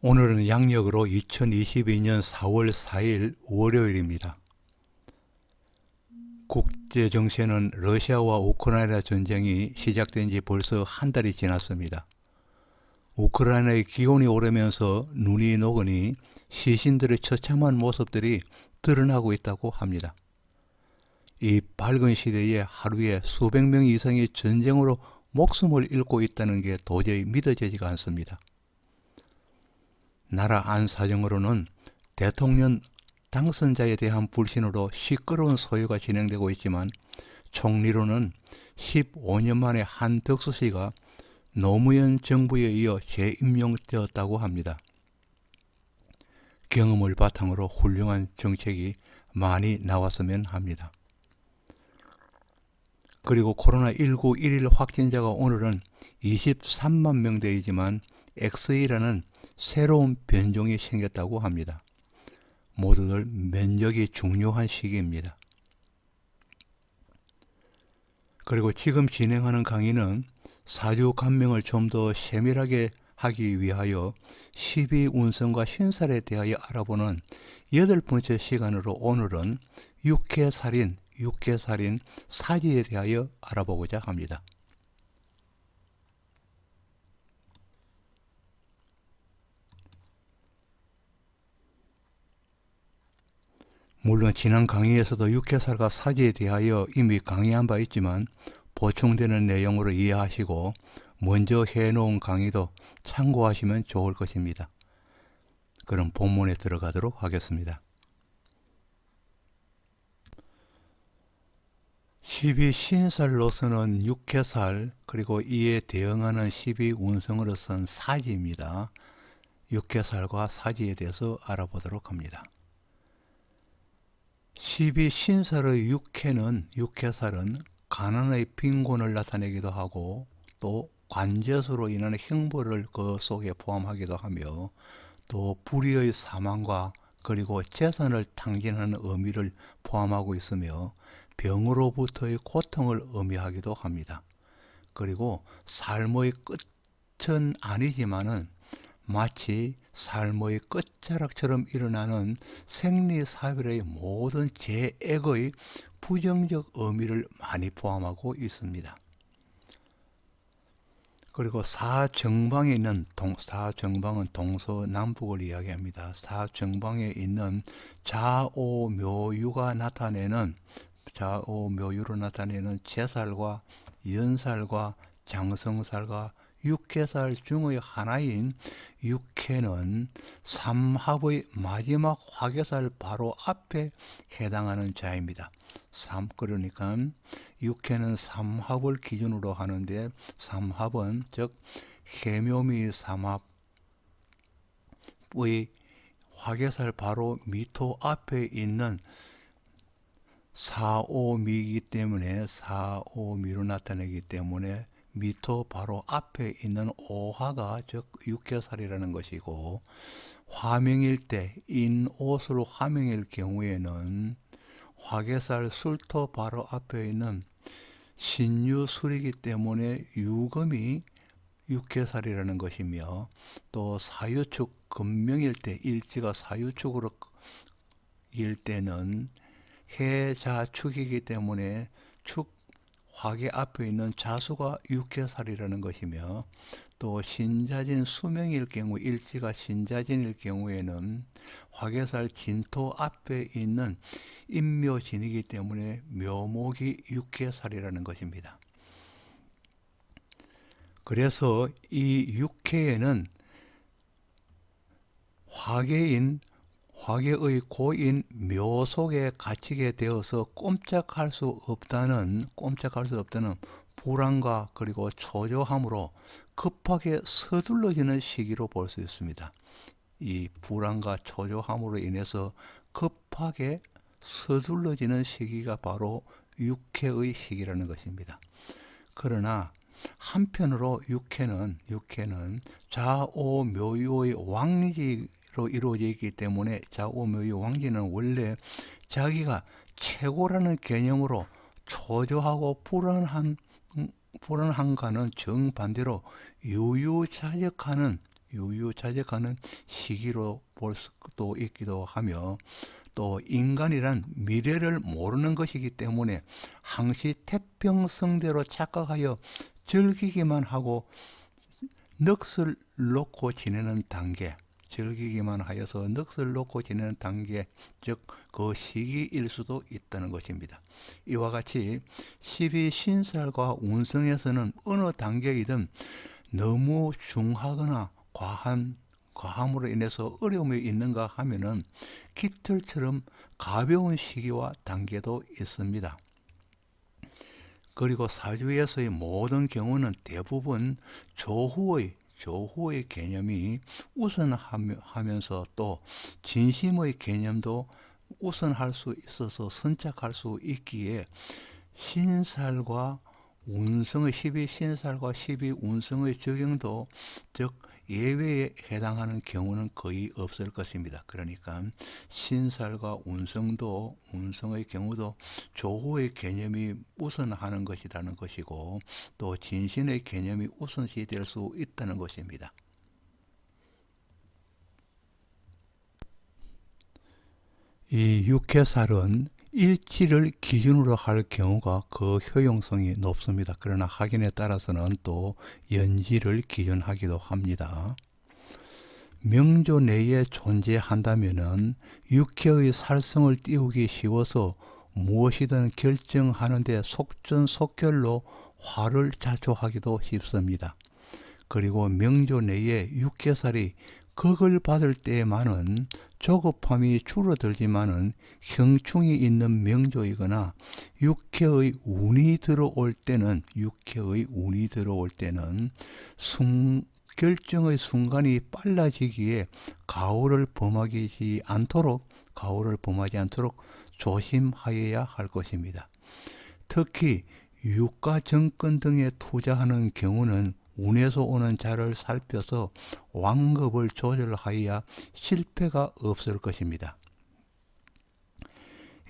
오늘은 양력으로 2022년 4월 4일 월요일입니다. 국제정세는 러시아와 우크라이나 전쟁이 시작된 지 벌써 한 달이 지났습니다. 우크라이나의 기온이 오르면서 눈이 녹으니 시신들의 처참한 모습들이 드러나고 있다고 합니다. 이 밝은 시대에 하루에 수백 명 이상이 전쟁으로 목숨을 잃고 있다는 게 도저히 믿어지지가 않습니다. 나라 안 사정으로는 대통령 당선자에 대한 불신으로 시끄러운 소요가 진행되고 있지만 총리로는 15년 만에 한덕수 씨가 노무현 정부에 이어 재임명되었다고 합니다. 경험을 바탕으로 훌륭한 정책이 많이 나왔으면 합니다. 그리고 코로나19 일일 확진자가 오늘은 23만 명대이지만 XE라는 새로운 변종이 생겼다고 합니다. 모두들 면역이 중요한 시기입니다. 그리고 지금 진행하는 강의는 사주 감명을 좀 더 세밀하게 하기 위하여 12운성과 신살에 대하여 알아보는 8번째 시간으로 오늘은 육해살인 사지에 대하여 알아보고자 합니다. 물론 지난 강의에서도 육해살과 사지에 대하여 이미 강의한 바 있지만 보충되는 내용으로 이해하시고 먼저 해놓은 강의도 참고하시면 좋을 것입니다. 그럼 본문에 들어가도록 하겠습니다. 12신살로서는 육해살 그리고 이에 대응하는 12운성으로서는 사지입니다. 육해살과 사지에 대해서 알아보도록 합니다. 12신살의 육해살은 가난의 빈곤을 나타내기도 하고 또 관제수로 인한 형벌을 그 속에 포함하기도 하며 또 불의의 사망과 그리고 재산을 탕진하는 의미를 포함하고 있으며 병으로부터의 고통을 의미하기도 합니다. 그리고 삶의 끝은 아니지만은 마치 삶의 끝자락처럼 일어나는 생리사별의 모든 재액의 부정적 의미를 많이 포함하고 있습니다. 그리고 사정방에 있는 사정방은 동서남북을 이야기합니다. 사정방에 있는 좌오묘유가 나타내는 좌오묘유로 나타내는 제살과 연살과 장성살과 육해살 중의 하나인 육해는 삼합의 마지막 화개살 바로 앞에 해당하는 자입니다. 그러니까 육해는 삼합을 기준으로 하는데 삼합은 즉 해묘미 삼합의 화개살 바로 미토 앞에 있는 사오미이기 때문에 사오미로 나타내기 때문에 미토 바로 앞에 있는 오화가 즉 육해살이라는 것이고 화명일 때 인옷으로 화명일 경우에는 화개살 술토 바로 앞에 있는 신유술이기 때문에 유금이 육해살이라는 것이며 또 사유축 금명일 때 일지가 사유축으로 일 때는 해자축이기 때문에 축 화계 앞에 있는 자수가 육해살이라는 것이며 또 신자진 수명일 경우 일지가 신자진일 경우에는 화개살 진토 앞에 있는 인묘진이기 때문에 묘목이 육해살이라는 것입니다. 그래서 이 육해에는 화계의 고인 묘 속에 갇히게 되어서 꼼짝할 수 없다는 불안과 그리고 초조함으로 급하게 서둘러지는 시기로 볼 수 있습니다. 이 불안과 초조함으로 인해서 급하게 서둘러지는 시기가 바로 육해의 시기라는 것입니다. 그러나 한편으로 육해는 좌오묘유의 왕지로 이루어져 있기 때문에 좌오묘유 왕지는 원래 자기가 최고라는 개념으로 초조하고 불안함과는 정반대로 유유자적하는 유유자적하는 시기로 볼 수도 있기도 하며, 또 인간이란 미래를 모르는 것이기 때문에 항시 태평성대로 착각하여 즐기기만 하고 넋을 놓고 지내는 단계, 즐기기만 하여서 넋을 놓고 지내는 단계, 즉 그 시기일 수도 있다는 것입니다. 이와 같이 12신살과 운성에서는 어느 단계이든 너무 중하거나 과함으로 인해서 어려움이 있는가 하면은 깃털처럼 가벼운 시기와 단계도 있습니다. 그리고 사주에서의 모든 경우는 대부분 조후의 개념이 우선하면서 또 진심의 개념도 우선할 수 있어서 선착할 수 있기에 신살과 운성의 12신살과 12운성의 적용도, 즉 예외에 해당하는 경우는 거의 없을 것입니다. 그러니까 신살과 운성도, 운성의 경우도 조후의 개념이 우선하는 것이라는 것이고, 또 진신의 개념이 우선시 될 수 있다는 것입니다. 이 육해살은 일지를 기준으로 할 경우가 그 효용성이 높습니다. 그러나 확인에 따라서는 또 연지를 기준하기도 합니다. 명조 내에 존재한다면은 육해의 살성을 띄우기 쉬워서 무엇이든 결정하는데 속전속결로 화를 자초하기도 쉽습니다. 그리고 명조 내에 육해살이 극을 받을 때에만은 조급함이 줄어들지만은 형충이 있는 명조이거나 육해의 운이 들어올 때는 결정의 순간이 빨라지기에 가오를 범하지 않도록 조심하여야 할 것입니다. 특히 유가 정권 등에 투자하는 경우는 운에서 오는 자를 살펴서 완급을 조절하여야 실패가 없을 것입니다.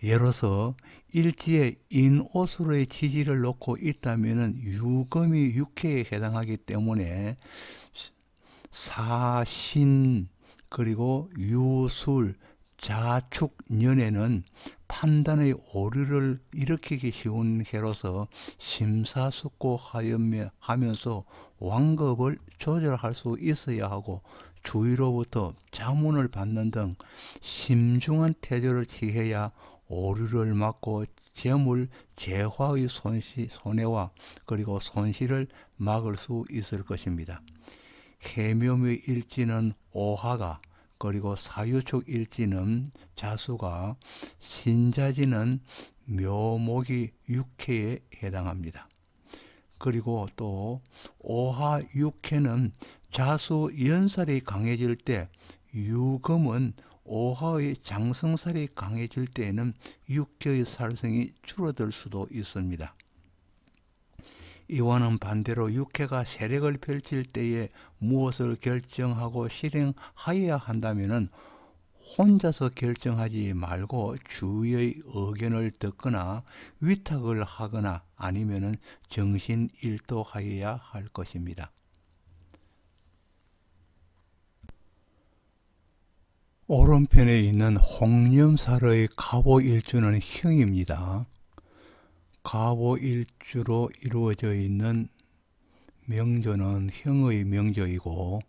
예로서 일지에 인오술의 지지를 놓고 있다면 유금이 육해에 해당하기 때문에 사신 그리고 유술, 자축, 년에는 판단의 오류를 일으키기 쉬운 해로서 심사숙고하면서 완급을 조절할 수 있어야 하고, 주위로부터 자문을 받는 등 심중한 태도를 취해야 오류를 막고 재물 재화의 손해와 그리고 손실을 막을 수 있을 것입니다. 해묘의 일지는 오화가, 그리고 사유축 일지는 자수가, 신자지는 묘목이 육해에 해당합니다. 그리고 또 오화 육해는 자수 연살이 강해질 때, 유금은 오화의 장성살이 강해질 때에는 육해의 살성이 줄어들 수도 있습니다. 이와는 반대로 육해가 세력을 펼칠 때에 무엇을 결정하고 실행하여야 한다면 혼자서 결정하지 말고 주위의 의견을 듣거나 위탁을 하거나 아니면 정신일도하여야 할 것입니다. 오른편에 있는 홍념살의 갑오일주는 형입니다. 갑오일주로 이루어져 있는 명조는 형의 명조이고,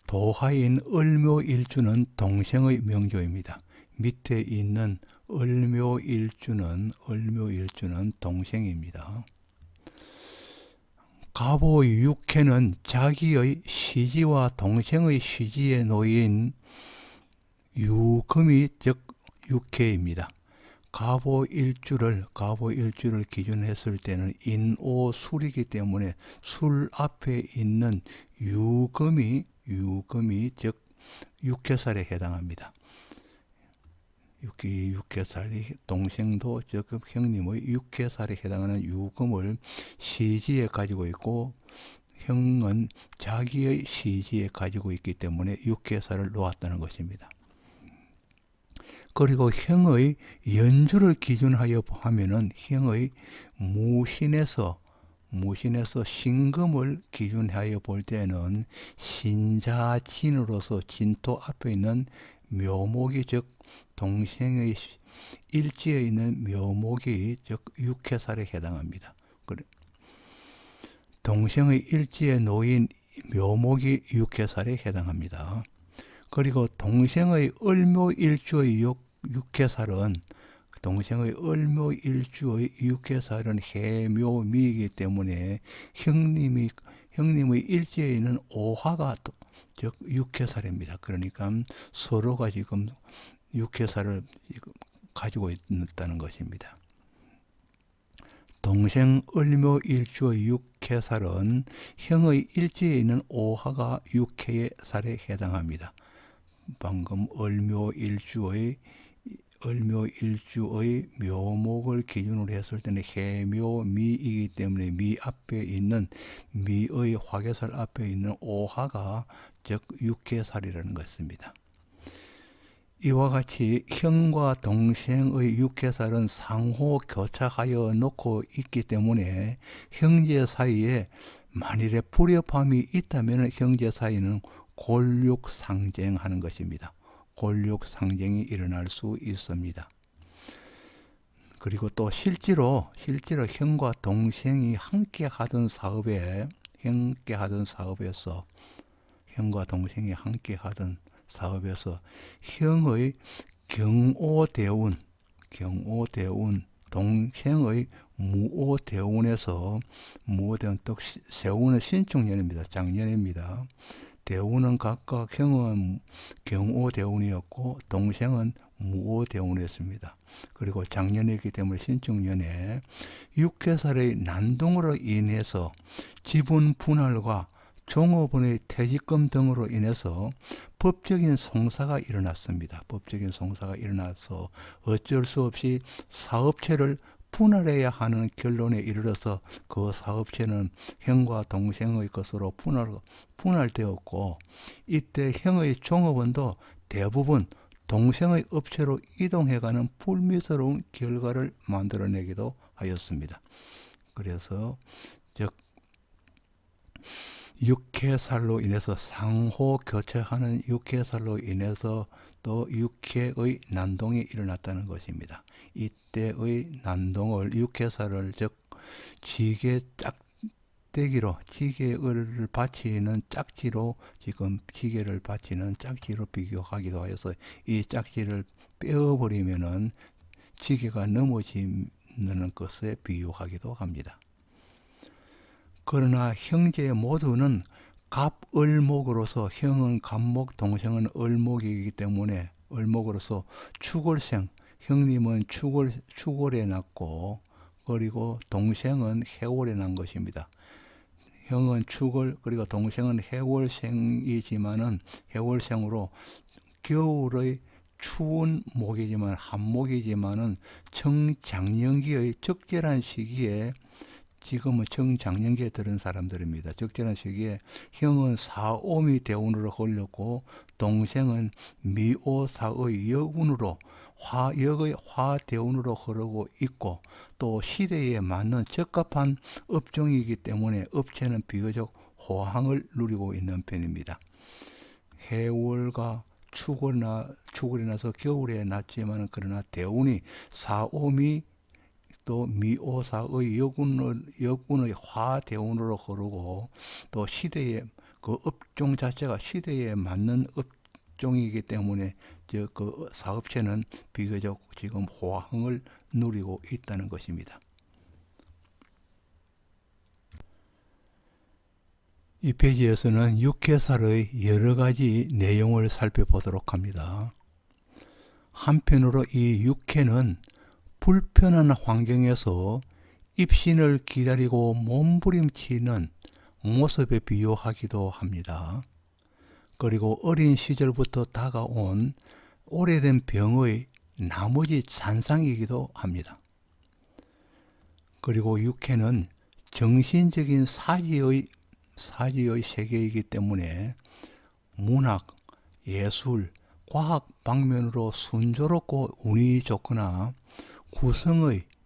도하인 을묘일주는 동생의 명조입니다. 밑에 있는 을묘일주는 동생입니다. 갑오육해는 자기의 시지와 동생의 시지에 놓인 유금이 즉 육해입니다. 갑오일주를 기준했을 때는 인오술이기 때문에 술 앞에 있는 유금이 즉 육해살에 해당합니다. 육해살이 동생도 즉 형님의 육해살에 해당하는 유금을 시지에 가지고 있고, 형은 자기의 시지에 가지고 있기 때문에 육해살을 놓았다는 것입니다. 그리고 형의 연주를 기준하여 하면은 형의 무신에서 무신에서 신금을 기준하여 볼 때는 신자진으로서 진토 앞에 있는 묘목이 즉 동생의 일지에 있는 묘목이 즉 육해살에 해당합니다. 동생의 일지에 놓인 묘목이 육해살에 해당합니다. 그리고 동생의 을묘일주의 육해살은 동생의 을묘일주의 육해살은 해묘미이기 때문에 형님의 일지에 있는 오화가 즉 육해살입니다. 그러니까 서로가 지금 육해살을 가지고 있다는 것입니다. 동생 을묘일주의 육해살은 형의 일지에 있는 오화가 육해의 살에 해당합니다. 방금 을묘일주의 묘목을 기준으로 했을 때는 해묘미이기 때문에 미 앞에 있는 미의 화개살 앞에 있는 오화가 즉 육해살이라는 것입니다. 이와 같이 형과 동생의 육해살은 상호 교착하여 놓고 있기 때문에 형제 사이에 만일에 불협함이 있다면 형제 사이는 골육상쟁하는 것입니다. 골육상쟁이 일어날 수 있습니다. 그리고 또 실제로 형과 동생이 함께 하던 사업에서 형의 경오대운, 동생의 무오대운에서 떡 세운은 신축년입니다. 작년입니다. 대운은 각각 형은 경오대운이었고 동생은 무오대운이었습니다. 그리고 작년이기 때문에 신축년에 육해살의 난동으로 인해서 지분 분할과 종업원의 퇴직금 등으로 인해서 법적인 송사가 일어났습니다. 법적인 송사가 일어나서 어쩔 수 없이 사업체를 분할해야 하는 결론에 이르러서 그 사업체는 형과 동생의 것으로 분할되었고 이때 형의 종업원도 대부분 동생의 업체로 이동해가는 불미스러운 결과를 만들어내기도 하였습니다. 그래서 즉 육해살로 인해서 상호 교체하는 육해살로 인해서 또 육해의 난동이 일어났다는 것입니다. 이때의 난동을 육해살을 즉 지게 짝대기로 지게를 받치는 짝지로 지금 지게를 받치는 짝지로 비교하기도 하여서 이 짝지를 빼어버리면은 지게가 넘어지는 것에 비유하기도 합니다. 그러나 형제 모두는 갑을목으로서 형은 갑목, 동생은 을목이기 때문에 을목으로서 축월생, 형님은 축월에 났고 그리고 동생은 해월에 난 것입니다. 형은 축월 그리고 동생은 해월생이지만은 해월생으로 겨울의 추운 목이지만 한목이지만은 청장년기의 적절한 시기에 지금은 청장년기에 들은 사람들입니다. 적절한 시기에 형은 사오미 대운으로 걸렸고 동생은 미오사의 여운으로 역의 화대운으로 흐르고 있고 또 시대에 맞는 적합한 업종이기 때문에 업체는 비교적 호황을 누리고 있는 편입니다. 해월과 축월이 나서 겨울에 났지만 그러나 대운이 사오미 또 미오사의 여군의 화대운으로 흐르고 또 시대에 그 업종 자체가 시대에 맞는 업종이기 때문에 그 사업체는 비교적 지금 호황을 누리고 있다는 것입니다. 이 페이지에서는 육해살의 여러 가지 내용을 살펴보도록 합니다. 한편으로 이 육해는 불편한 환경에서 입신을 기다리고 몸부림치는 모습에 비유하기도 합니다. 그리고 어린 시절부터 다가온 오래된 병의 나머지 잔상이기도 합니다. 그리고 육해는 정신적인 사지의 세계이기 때문에 문학, 예술, 과학 방면으로 순조롭고 운이 좋거나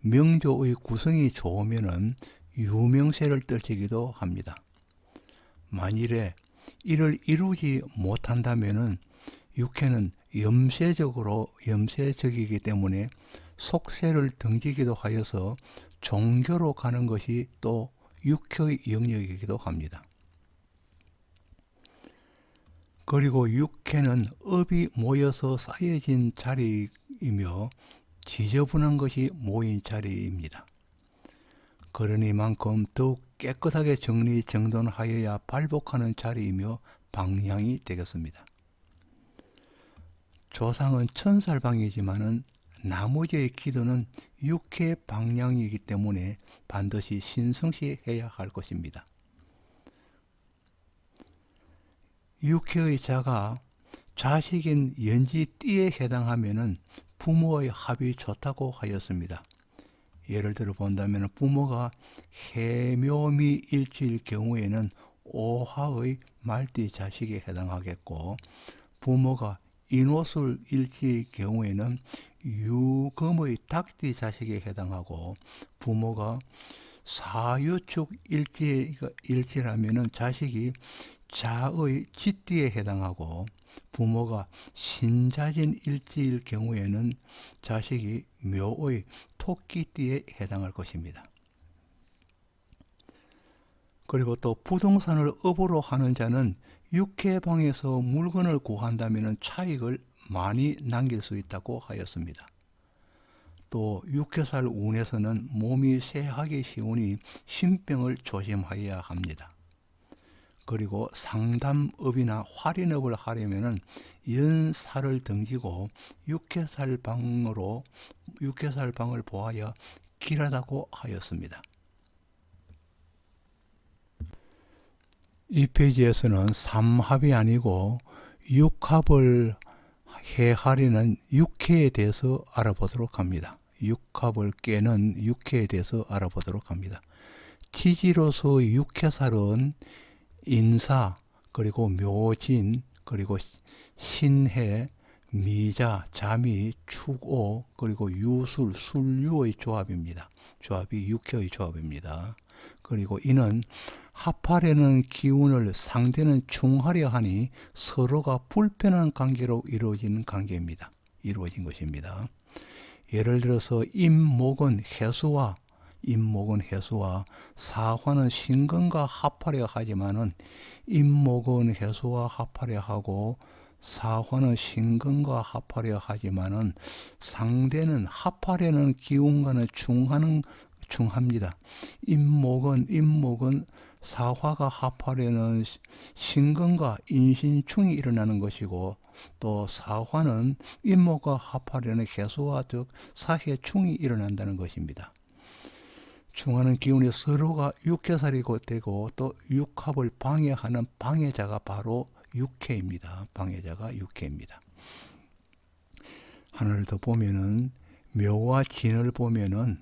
명조의 구성이 좋으면은 유명세를 떨치기도 합니다. 만일에 이를 이루지 못한다면은 육회는 염세적이기 때문에 속세를 등지기도 하여서 종교로 가는 것이 또 육회의 영역이기도 합니다. 그리고 육회는 업이 모여서 쌓여진 자리이며 지저분한 것이 모인 자리입니다. 그러니만큼 더욱 깨끗하게 정리정돈하여야 발복하는 자리이며 방향이 되겠습니다. 조상은 천살방이지만은 나머지의 기도는 육회 방향이기 때문에 반드시 신성시해야 할 것입니다. 육회의 자가 자식인 연지띠에 해당하면은 부모의 합이 좋다고 하였습니다. 예를 들어 본다면 부모가 해묘미 일지일 경우에는 오화의 말띠 자식에 해당하겠고, 부모가 인호술 일지의 경우에는 유금의 닭띠 자식에 해당하고, 부모가 사유축 일지라면은 자식이 자의 쥐띠에 해당하고, 부모가 신자진 일지일 경우에는 자식이 묘의 토끼띠에 해당할 것입니다. 그리고 또 부동산을 업으로 하는 자는 육회방에서 물건을 구한다면 차익을 많이 남길 수 있다고 하였습니다. 또 육회살 운에서는 몸이 쇠하기 쉬우니 신병을 조심하여야 합니다. 그리고 상담업이나 활인업을 하려면 연살을 등지고 육회살방을 보아야 길하다고 하였습니다. 이 페이지에서는 삼합이 아니고 육합을 해하려는 육회에 대해서 알아보도록 합니다. 육합을 깨는 육회에 대해서 알아보도록 합니다. 지지로서의 육회살은 인사, 그리고 묘진, 그리고 신해, 미자, 자미, 축오, 그리고 유술, 술유의 조합입니다. 조합이 육회의 조합입니다. 그리고 이는 합하려는 기운을 상대는 충하려 하니 서로가 불편한 관계로 이루어진 것입니다. 예를 들어서 임목은 해수와 사화는 신근과 합하려 하지만은 임목은 해수와 합하려 하고 사화는 신근과 합하려 하지만은 상대는 합하려는 기운과는 충합니다. 임목은 사화가 합하려는 신근과 인신충이 일어나는 것이고, 또 사화는 임목과 합하려는 해수와 즉 사해충이 일어난다는 것입니다. 충하는 기운이 서로가 육회살이고 되고 또 육합을 방해하는 방해자가 바로 육회입니다. 하나를 더 보면은 묘와 진을 보면은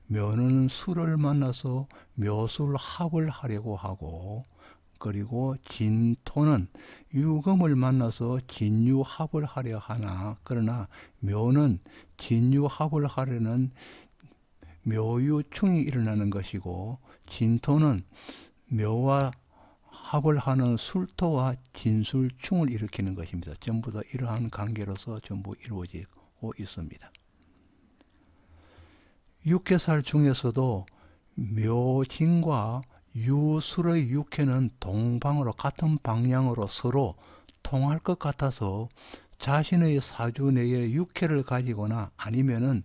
묘는 술을 만나서 묘술 합을 하려고 하고, 그리고 진토는 유금을 만나서 진유합을 하려 하나, 그러나 묘는 진유합을 하려는 묘유충이 일어나는 것이고, 진토는 묘와 합을 하는 술토와 진술충을 일으키는 것입니다. 전부 다 이러한 관계로서 전부 이루어지고 있습니다. 육회살 중에서도 묘진과 유술의 육회는 동방으로 같은 방향으로 서로 통할 것 같아서 자신의 사주 내에 육회를 가지거나 아니면은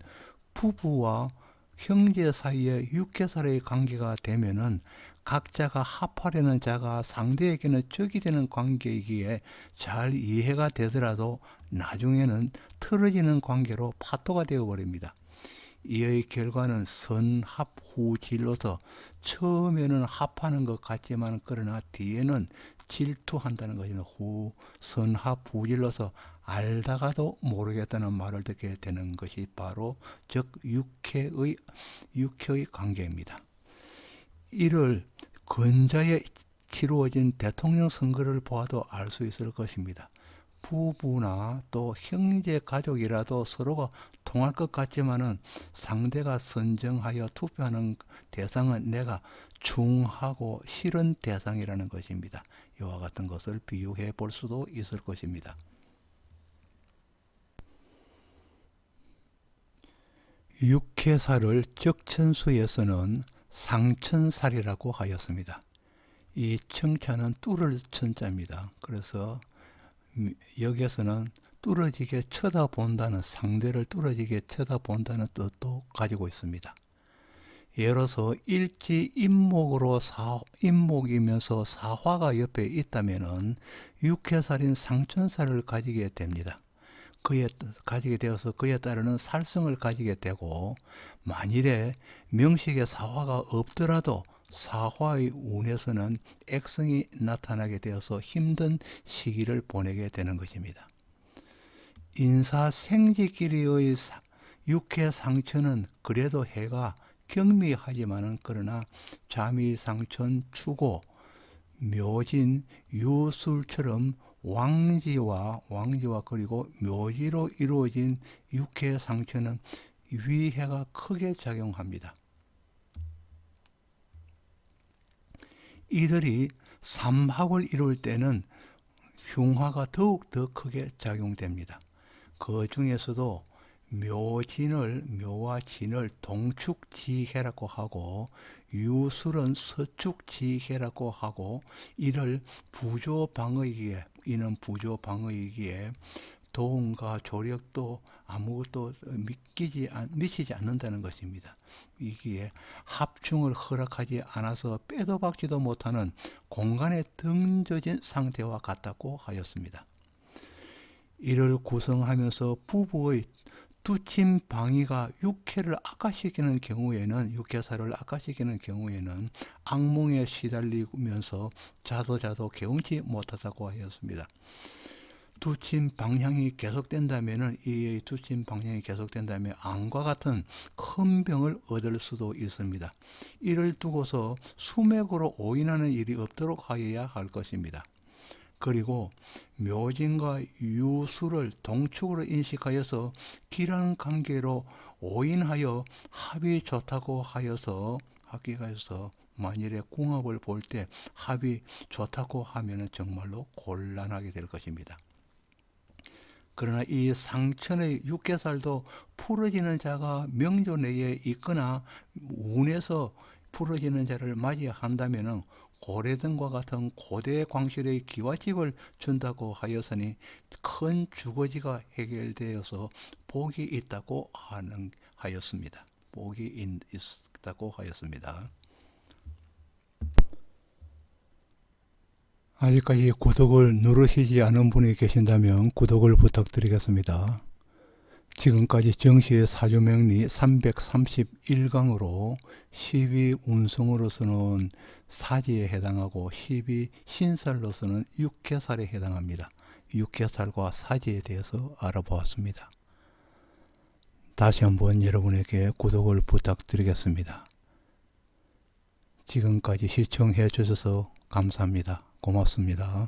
부부와 형제 사이에 육회살의 관계가 되면은 각자가 합하려는 자가 상대에게는 적이 되는 관계이기에 잘 이해가 되더라도 나중에는 틀어지는 관계로 파토가 되어버립니다. 이의 결과는 선합후질로서 처음에는 합하는 것 같지만 그러나 뒤에는 질투한다는 것입니다. 선합후질로서 알다가도 모르겠다는 말을 듣게 되는 것이 바로 즉 육회의 관계입니다. 이를 근자에 치루어진 대통령 선거를 보아도 알 수 있을 것입니다. 부부나 또 형제 가족이라도 서로가 통할 것 같지만은 상대가 선정하여 투표하는 대상은 내가 중하고 싫은 대상이라는 것입니다. 이와 같은 것을 비유해 볼 수도 있을 것입니다. 육해살을 적천수에서는 상천살이라고 하였습니다. 이 청자는 뚫을 천자입니다. 그래서 여기에서는 뚫어지게 쳐다본다는, 상대를 뚫어지게 쳐다본다는 뜻도 가지고 있습니다. 예로서 일지인목으로 인목이면서 사화가 옆에 있다면은 육해살인 상천살을 가지게 됩니다. 가지게 되어서 그에 따르는 살성을 가지게 되고, 만일에 명식에 사화가 없더라도 사화의 운에서는 액성이 나타나게 되어서 힘든 시기를 보내게 되는 것입니다. 인사생지끼리의 육해상천은 그래도 해가 경미하지만은 그러나 자미상천, 추고, 묘진, 유술처럼 왕지와 그리고 묘지로 이루어진 육해상천은 위해가 크게 작용합니다. 이들이 삼합을 이룰 때는 흉화가 더욱 더 크게 작용됩니다. 그 중에서도 묘와 진을 동축지해라고 하고 유술은 서축지해라고 하고, 이는 부조방의기에 도움과 조력도 아무것도 미치지 않는다는 것입니다. 이기에 합충을 허락하지 않아서 빼도 박지도 못하는 공간에 등져진 상태와 같다고 하였습니다. 이를 구성하면서 부부의 두침 방위가 육해살을 악화시키는 경우에는 악몽에 시달리면서 자도 개운치 못하다고 하였습니다. 두침 방향이 계속된다면 암과 같은 큰 병을 얻을 수도 있습니다. 이를 두고서 수맥으로 오인하는 일이 없도록 하여야 할 것입니다. 그리고 묘진과 유술을 동축으로 인식하여서 길한 관계로 오인하여 합이 좋다고 하여서 만일에 궁합을 볼 때 합이 좋다고 하면 정말로 곤란하게 될 것입니다. 그러나 이 상천의 육해살도 풀어지는 자가 명조 내에 있거나 운에서 풀어지는 자를 맞이한다면 고래등과 같은 고대 광실의 기와집을 준다고 하였으니 큰 주거지가 해결되어서 복이 있다고 하였습니다. 아직까지 구독을 누르시지 않은 분이 계신다면 구독을 부탁드리겠습니다. 지금까지 정시의 사주명리 331강으로 12운성으로서는 사지에 해당하고 12신살로서는 육해살에 해당합니다. 육해살과 사지에 대해서 알아보았습니다. 다시 한번 여러분에게 구독을 부탁드리겠습니다. 지금까지 시청해 주셔서 감사합니다. 고맙습니다.